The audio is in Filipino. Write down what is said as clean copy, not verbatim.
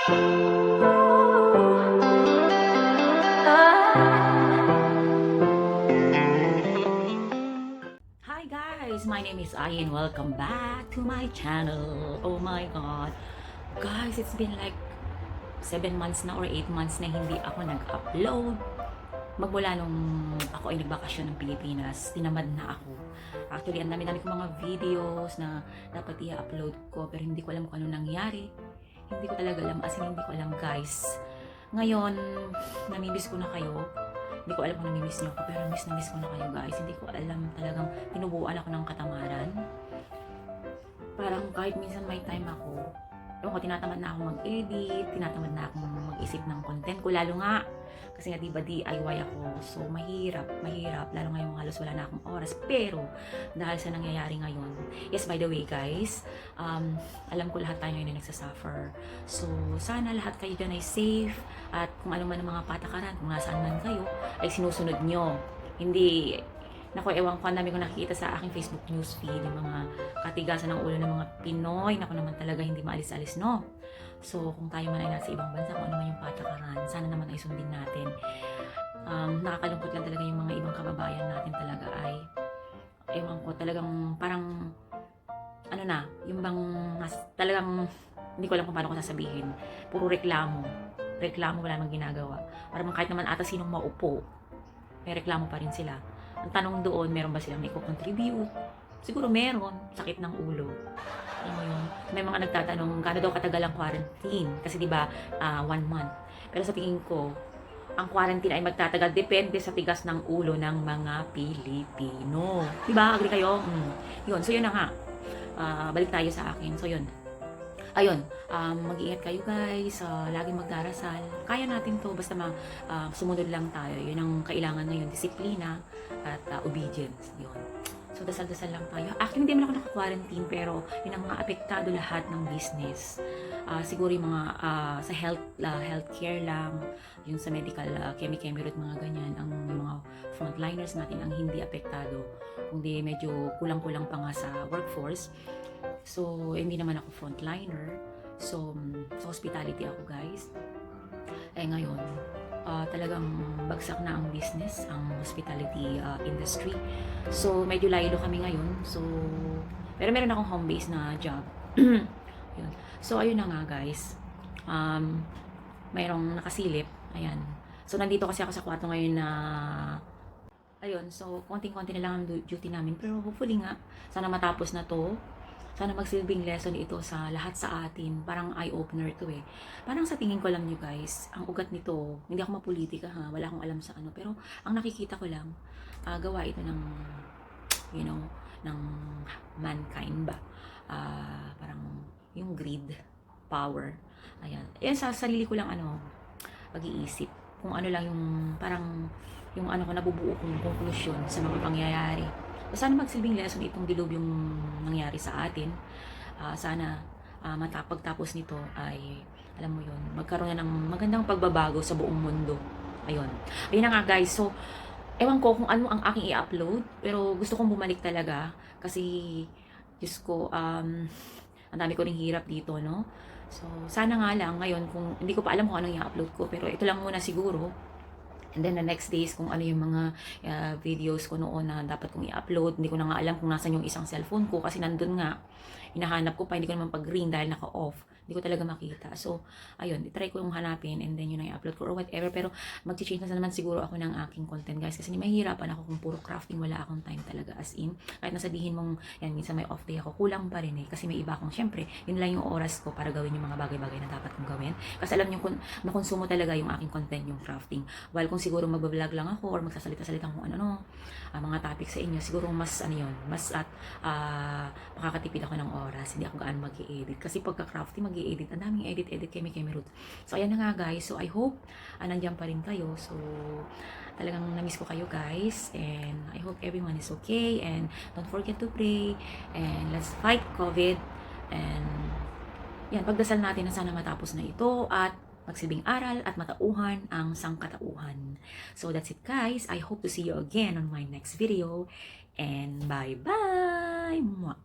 Hi guys, my name is Ayin. Welcome back to my channel. Oh my god. Guys, it's been like 7 months na or 8 months na hindi ako nag-upload. Magmula nung ako ay nagbakasyon ng Pilipinas, tinamad na ako. Actually, ang dami-dami kong mga videos na dapat i-upload ko pero hindi ko alam kung ano nangyari. Hindi ko talaga alam, as in hindi ko alam guys. Ngayon, namimiss ko na kayo. Hindi ko alam kung namimiss niyo ako, pero miss na miss ko na kayo guys. Hindi ko alam, talagang tinubuan ako ng katamaran. Parang kahit minsan may time ako, ewan ko, tinatamad na ako mag-edit, tinatamad na ako mag-isip ng content ko, lalo nga, kasi nga diba DIY ako, so mahirap, lalo ngayon halos wala na akong oras, pero dahil sa nangyayari ngayon, yes, by the way guys, alam ko lahat tayo ngayon ay nagsasuffer, so sana lahat kayo dyan ay safe, at kung ano man ang mga patakaran, kung nasaan man kayo, ay sinusunod nyo, hindi. Naku, ewan ko, ang dami ko nakikita sa aking Facebook newsfeed, yung mga katigasan ng ulo ng mga Pinoy. Naku naman talaga, hindi maalis-alis, no? So, kung tayo man ay nasa ibang bansa, kung ano man yung patakaran, sana naman ay sundin natin. Nakakalungkot lang talaga yung mga ibang kababayan natin talaga ay, ewan ko, talagang parang, ano na, yung bang, talagang, hindi ko alam kung paano ko sasabihin. Puro reklamo, wala nang ginagawa. Parang kahit naman ata sinong maupo, may reklamo pa rin sila. Ang tanong doon, meron ba silang i-contribute? Siguro meron, sakit ng ulo. Alam mo yun? May mga nagtatanong, gaano daw katagal ang quarantine? Kasi di ba 1 month. Pero sa tingin ko, ang quarantine ay magtatagal depende sa tigas ng ulo ng mga Pilipino. Di ba? Agree kayo? Yun. So yun na nga. Balik tayo sa akin. So yun. Ayun, mag-iingat kayo guys, laging magdarasal. Kaya natin to, basta sumunod lang tayo. Yun ang kailangan ngayon, disiplina at obedience. Yun. So, dasal-dasal lang tayo. Actually, hindi man ako naka-quarantine, pero yun ang mga apektado lahat ng business. Siguro yung mga sa healthcare lang, yung sa medical, kemi-kemi root, mga ganyan, ang mga frontliners natin ang hindi apektado. Kundi medyo kulang-kulang pa nga sa workforce. So, hindi naman ako frontliner. So, sa hospitality ako guys. Ngayon, talagang bagsak na ang business, ang hospitality industry. So, medyo laylo kami ngayon. So, pero meron akong home base na job. Yun. So, ayun na nga guys. Mayroong nakasilip. Ayan. So, nandito kasi ako sa kwarto ngayon na ayun. So, konting-konti na lang ang duty namin. Pero hopefully nga, sana matapos na to. Sana magsilbing lesson ito sa lahat sa atin. Parang eye-opener to eh. Parang sa tingin ko lang nyo guys, ang ugat nito, hindi ako mapolitika ha, wala akong alam sa ano. Pero ang nakikita ko lang, gawa ito ng, you know, ng mankind ba. Parang yung greed, power. Ayan. Yan sa sarili ko lang pag-iisip. Kung ano lang yung, parang, yung ko nabubuo kong conclusion sa mga pangyayari. Sana magsilbing lesson itong dilubyong nangyari sa atin. Sana pagtapos nito ay, alam mo yun, magkaroon na ng magandang pagbabago sa buong mundo. Ayun. Ayun na nga guys. So, ewan ko kung ano ang aking i-upload, pero gusto kong bumalik talaga. Kasi, Diyos ko, ang dami ko ring hirap dito, no? So, sana nga lang ngayon, kung hindi ko pa alam kung anong i-upload ko, pero ito lang muna siguro. And then the next days, kung ano yung mga videos ko noon na dapat kong i-upload, hindi ko na nga alam kung nasan yung isang cellphone ko kasi nandun nga, hinahanap ko pa, hindi ko naman pag-ring dahil naka-off. Hindi ko talaga makita. So, ayun, try ko yung hanapin and then yun ang i-upload ko or whatever. Pero mag-change na naman siguro ako ng aking content guys kasi mahihirapan ako kung puro crafting, wala akong time talaga. As in, kahit nasabihin mong, yan, minsan may off day ako, kulang pa rin eh. Kasi may iba akong, syempre, yun lang yung oras ko para gawin yung mga bagay-bagay na dapat kong gawin. Kasi alam nyo, makonsumo talaga yung aking content, yung crafting. While kung siguro magbablog lang ako or magsasalita-salita kung ano, mga topic sa inyo, siguro mas mas makakatipid ako ng oras, hindi ako gaano mag-i-edit. Kasi pagka-crafting, mag-i-edit, ang daming edit kemi root. So, ayan na nga guys. So, I hope nandiyan pa rin kayo. So, talagang na-miss ko kayo guys. And I hope everyone is okay. And don't forget to pray. And let's fight COVID. And yan, pagdasal natin na sana matapos na ito at magsilbing aral at matauhan ang sangkatauhan. So that's it guys. I hope to see you again on my next video. And bye-bye! Mwah!